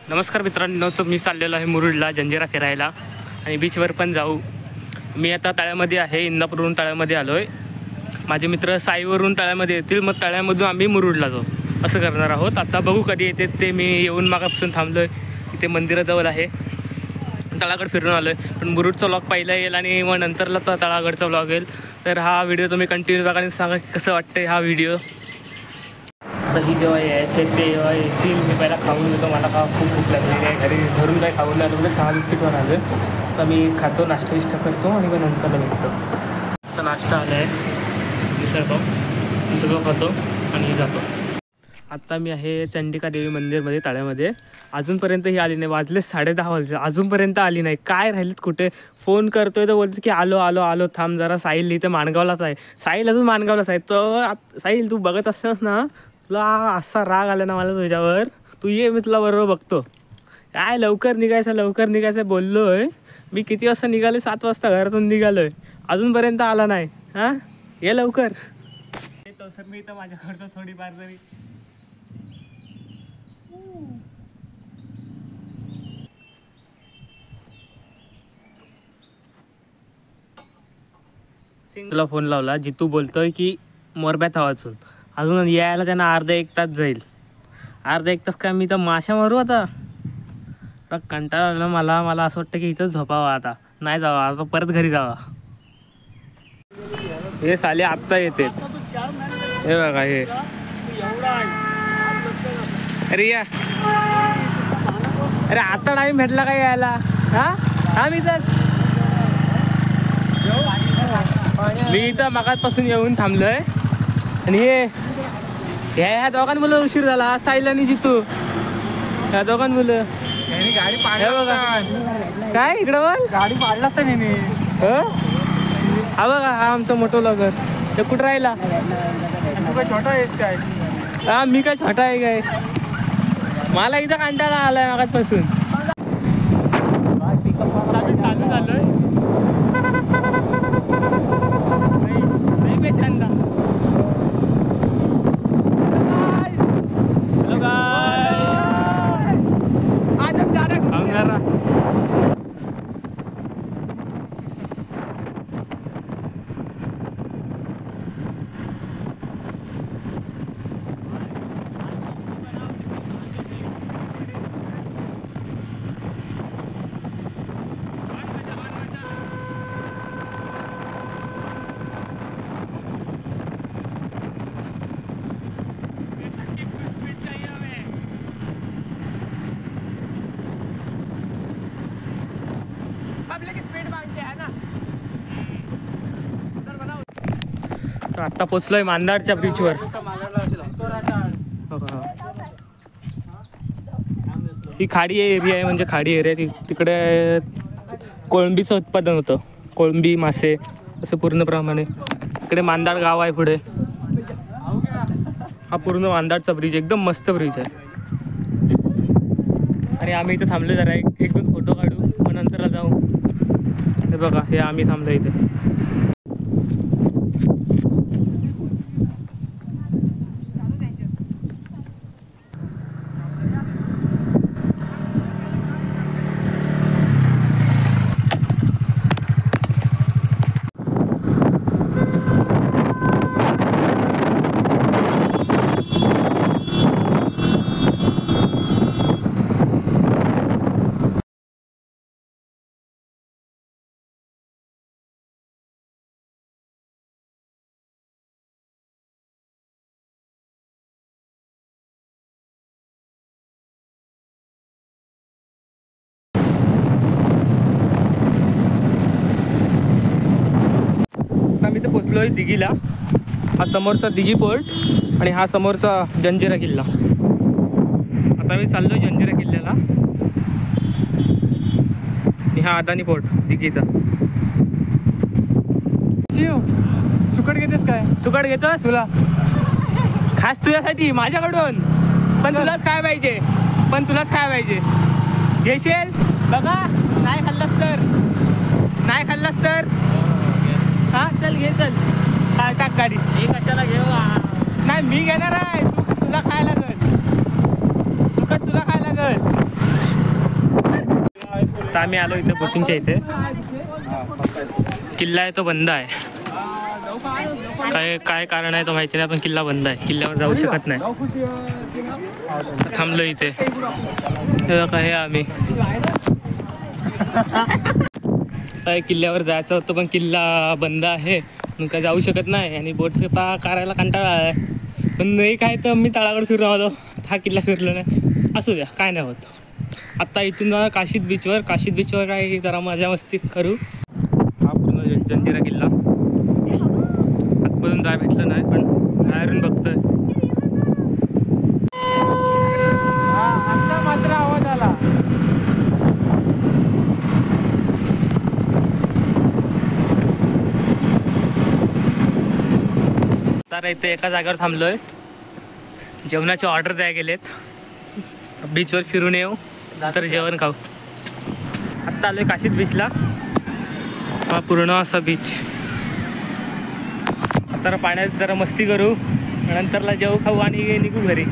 नमस्कार मित्रांनो, तर मी चाललेलो आहे मुरुडला जंजिरा फिरायला आणि बीचवर पण जाऊ. मी आता तळ्यामध्ये आहे, इंदापूरवरून तळ्यामध्ये आलो आहे. माझे मित्र साईवरून तळ्यामध्ये येतील, मग तळ्यामधून आम्ही मुरुडला जाऊ असं करणार आहोत. आता बघू कधी येते ते. मी येऊन मागापासून थांबलो आहे, इथे मंदिराजवळ आहे. तळागड फिरून आलो आहे, पण मुरुडचा व्लॉग पहिला येईल आणि मग नंतरला तळागडचा व्लॉग येईल. तर हा व्हिडिओ तुम्ही कंटिन्यू बघा आणि सांगा कसं वाटतं हा व्हिडिओ. ही जेव्हा यायचे ते जेव्हा येतील, मी पहिला खाऊन घेतो. मला खूप भूक लागलेली आहे, घरी घरून काही खाऊन आलो म्हणजे चहा बिस्किटवर आलो आहे. तर मी खातो, नाश्ता विष्टा करतो आणि मग नंतरला भेटतो. आता नाश्ता आला आहे, मिसळपाव सगळं खातो आणि जातो. आत्ता मी आहे चंडिका देवी मंदिरमध्ये तळ्यामध्ये. अजूनपर्यंत ही आली नाही, वाजले 10:30 वाजले, अजूनपर्यंत आली नाही. काय राहिलेत कुठे? फोन करतोय तर बोलतो की आलो आलो आलो, थांब जरा. साहिल इथं माणगावलाच आहे, साहिल अजून माणगावलाच आहे. तर साहिल तू बघत असतास ना, तुला असा राग आला ना मला तुझ्यावर, तू ये मी तुला बरोबर बघतो. काय लवकर निघायचं बोललोय मी. किती वाजता निघाले? 7 वाजता घरातून निघालोय, अजूनपर्यंत आला नाही. हां ये लवकर. तो सर मी तर माझ्याकडं थोडीफार तरी तुला फोन लावला, जितू बोलतोय की मोरब्यात वाचून अजून यायला त्यांना अर्धा एक तास जाईल. अर्धा एक तास काय मी तर माशा मारू आता. कंटाळा आला मला असं वाटतं की इथंच झोपावं, आता नाही जावं, आता परत घरी जावा. हे साले आत्ता येते, हे बघा हे. अरे या, अरे आता टाईम भेटला काय यायला? हा मी इथं मगाचपासून येऊन थांबलोय आणि ह्या दोघांना मुलं उशीर झाला. साहिल आणि जितू, ह्या दोघांना मुलं गाडी बघा काय इकडं बोल, गाडी पाडला असता नेहमी. हा बघा, हा आमचा मोठं लगर. ते कुठं राहिला? तू काय छोटा आहेस काय? हा मी काय छोटा आहे काय? मला इथं कंटाळा आलाय मगाचपासून. चालू झालोय आता पोचलोय मांदाडच्या बीचवर. ही खाडी एरिया आहे, म्हणजे खाडी एरिया. तिकडे कोळंबीचं उत्पादन होतं, कोळंबी मासे असं पूर्ण प्रमाणे. इकडे मांदाड गाव आहे पुढे. हा पूर्ण मांदाडचा ब्रिज, एकदम मस्त ब्रिज आहे. आणि आम्ही इथे थांबलो, जरा एक दोन फोटो काढू मग नंतरला जाऊ. हे बघा, हे आम्ही थांबलो इथे. आम्ही तर पोचलोय दिघीला. हा समोरचा दिघी पोर्ट आणि हा समोरचा जंजिरा किल्ला. आता मी चाललोय जंजिरा किल्ल्याला. आणि हा अदानी पोर्ट दिघीचा. सुकट घेतेस काय? सुकट घेतोस तुला खास तुझ्यासाठी, माझ्याकडून. पण तुलाच काय पाहिजे घेशील बघा. नाही खाल्लास तर हा चल घे, चल टाक गाडी. हे कशाला घेऊ? नाही मी घेणार आहे, तुला खायला लागल. सुकट तुला खायला लागल. आता आम्ही आलो इथे बोटिंगच्या इथे. किल्ला आहे तो बंद आहे. काय कारण आहे तो माहिती नाही, पण किल्ला बंद आहे. किल्ल्यावर जाऊ शकत नाही. थांबलो इथे. हे आम्ही काय किल्ल्यावर जायचं होतं, पण किल्ला बंद आहे मग काय जाऊ शकत नाही. आणि बोट करायला कंटाळा आहे. पण नाही काय तर मी तळाकडे फिरून आलो. हा किल्ला फिरलो नाही. असू द्या, काय नाही होत. आत्ता इथून जाणार काशीद बीचवर. काशीद बीचवर काय जरा मजा मस्ती करू. हा पूर्ण जंजिरा किल्ला. आतमधून जाय भेटलं नाही, पण बाहेरून बघतोय. मात्र आवाज आला. तर इथे एका जागेवर थांबलोय. जेवणाची ऑर्डर द्यायला गेलेत. बीचवर फिरून येऊ, नंतर जेवण खाऊ. आत्ता आलोय काशीद बीचला. हा पूर्ण असा बीच. आता पाण्यात जरा मस्ती करू, नंतरला जेवू खाऊ आणि निघू घरी.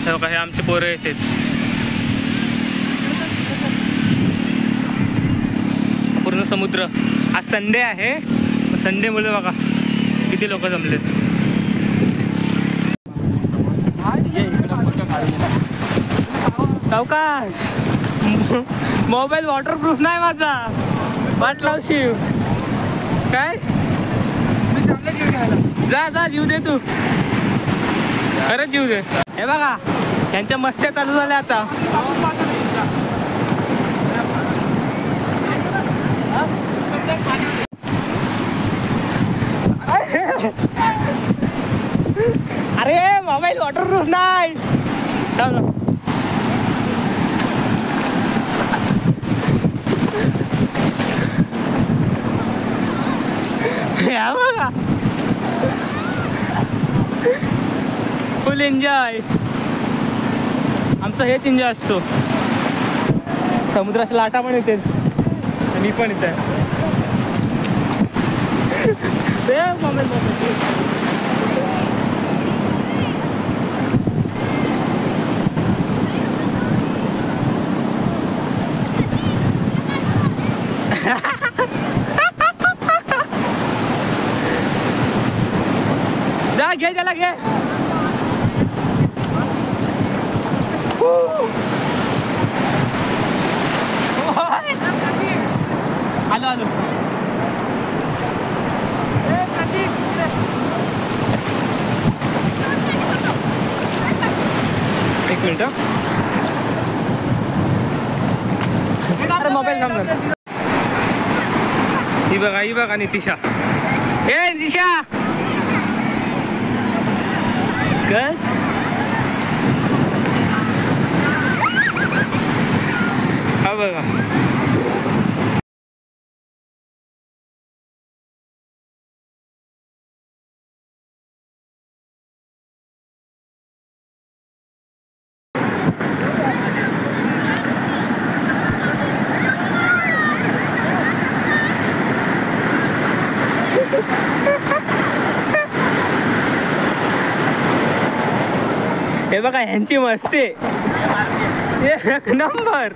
हे आमचे पोरं येतात. पूर्ण समुद्र. आज संडे आहे. संडेमुळे बघा किती लोक जमलेत. सावकाश. मोबाईल वॉटरप्रूफ नाही माझा. वाट लावशील काय? जा जा, जीव दे तू. खरंच जीव दे. हे बघा यांच्या मस्त्या चालू झाल्या आता. अरे मोबाईल वॉटरप्रूफ नाही. बघा फुल एन्जॉय. आमचा हेच एन्जॉय असतो. समुद्राच्या लाटा पण येते आणि पण येते. जा घे, त्याला घे. आलो आलो. एक मिनिट. मोबाईल थांब. ही बघा नितिशा. ए नितिशा काय हा बघा. हे बघा ह्यांची मस्ती. एक नंबर.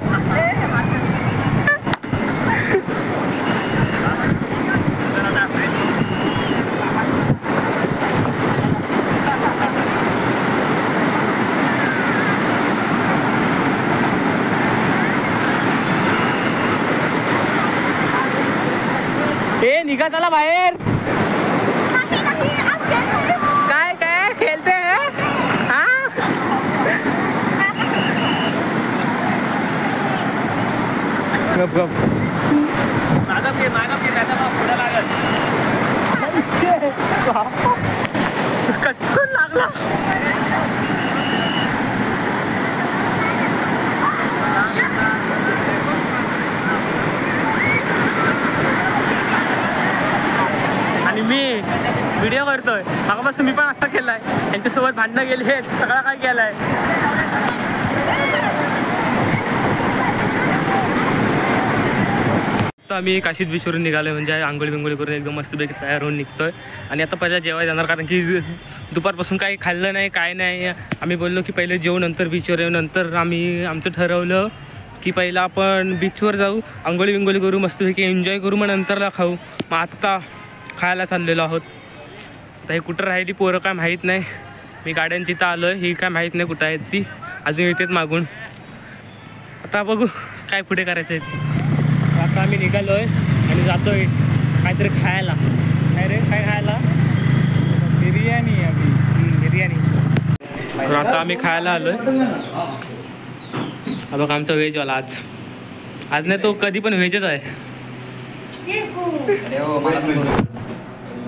हे निघा चला बाहेर. काय काय खेळते हा? गप गप. कचकून लागला. आणि मी व्हिडिओ करतोय. मागापासून मी पण असा केलाय. यांच्यासोबत भांडणं गेले, सगळा काय केलाय. तर आम्ही काशीद बीचवरून निघालो. म्हणजे आंघोळी बिंगोळी करून एकदम मस्तपैकी तयार होऊन निघतोय. आणि आता पहिला जेवायला जाणार, कारण की दुपारपासून काही खाल्लं नाही काय नाही. आम्ही बोललो की पहिले जेवू, नंतर बीचवर येऊ. नंतर आम्ही आमचं ठरवलं की पहिला आपण बीचवर जाऊ, अंघोळी विंगोळी करू, मस्तपैकी एन्जॉय करू, मग नंतरला खाऊ. मग आत्ता खायला चाललेलो आहोत. आता हे कुठं राहिली पोरं काय माहीत नाही. मी गाड्यांची इथं आलो आहे, ही काय माहीत नाही कुठं आहेत ती, अजून येतात मागून. आता बघू काय पुढे करायचं आहे ते. आता आम्ही निघालो आहे आणि जातो आहे काहीतरी खायला. काय रे, काय खायला? बिर्याणी. बिर्याणी. आता आम्ही खायला आलो आहे. हा बघ आमचा व्हेजवाला आज नाही तो कधी पण व्हेजच आहे.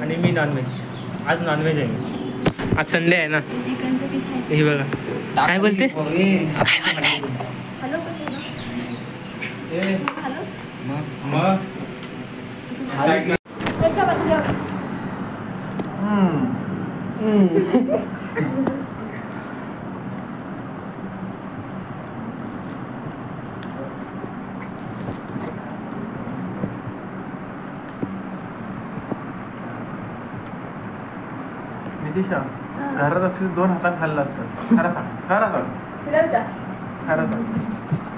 आणि मी नॉनव्हेज. आज नॉनव्हेज आहे मी. आज संडे आहे ना. हे बघा काय बोलते. नितीशा, घरात असतील 2 हातात खाल्लं असतं. खरं सांग, खरं सांग.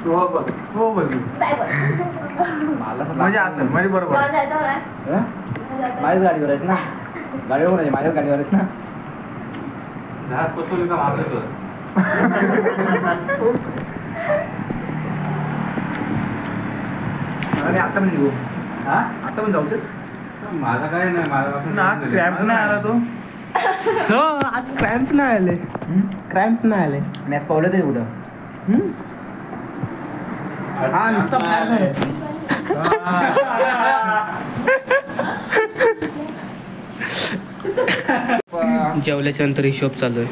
हो बघ म्हणजे असेल म्हणजे बरोबर. माझ्याच गाडीवर आहेस ना, गाडीवर आहे, माझ्याच गाडीवर आहेस ना. आता पण निघू. आता पण जाऊच. माझा काय नाही, माझा आज क्रॅम्प नाही आला तो. हो आज क्रॅम्प नाही आले. क्रॅम्प नाही आले. मॅच पावलं तरी कुठं. हा नुसता फ्लॅग आहे. जेवल्याच्या नंतर हिशोब चालू आहे.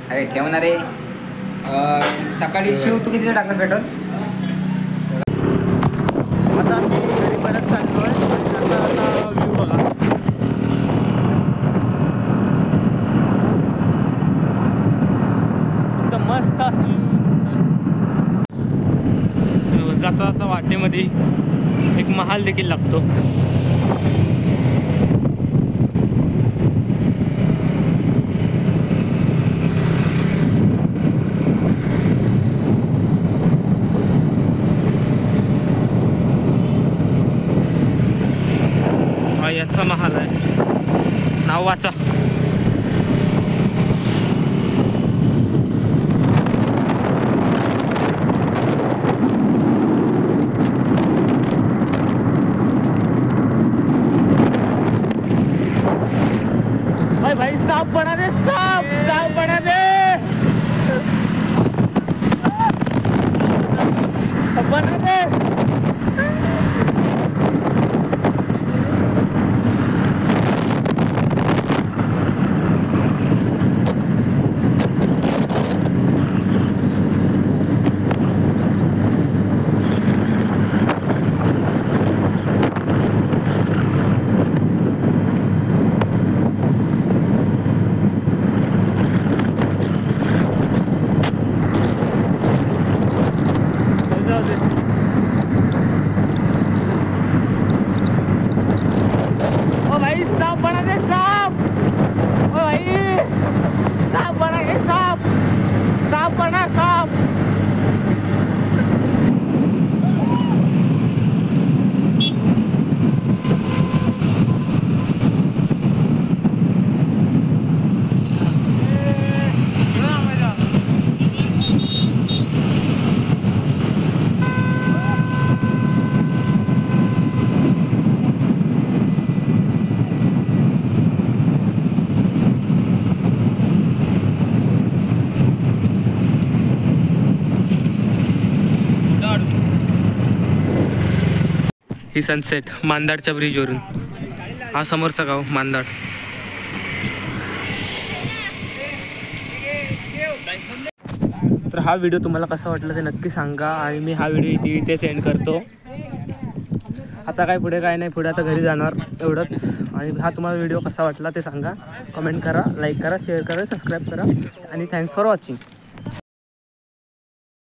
अरे ठेवणार रे. सकाळी शिव तू किती टाकलं पेट्रोल? आता आम्ही घरी परत चाललो आहे. व्ह्यू बघा. एकदम मस्त असं जाता जाता वाटेमध्ये एक महाल देखील लागतो. हा याचा महाल आहे. नाव वाचा. भाई सांप बना दे, सांप बना दे, बना दे. ही सनसेट मांदाडच्या ब्रिजवरून. हा समोरचा गाव मांदाड. तर हा व्हिडिओ तुम्हाला कसा वाटला ते नक्की सांगा. आणि मी हा व्हिडिओ इथे सेंड करतो. आता काय पुढे काय नाही, पुढे आता घरी जाणार एवढंच. आणि हा तुम्हाला व्हिडिओ कसा वाटला ते सांगा. कमेंट करा, लाईक करा, शेअर करा, सबस्क्राईब करा. आणि थँक्स फॉर वॉचिंग.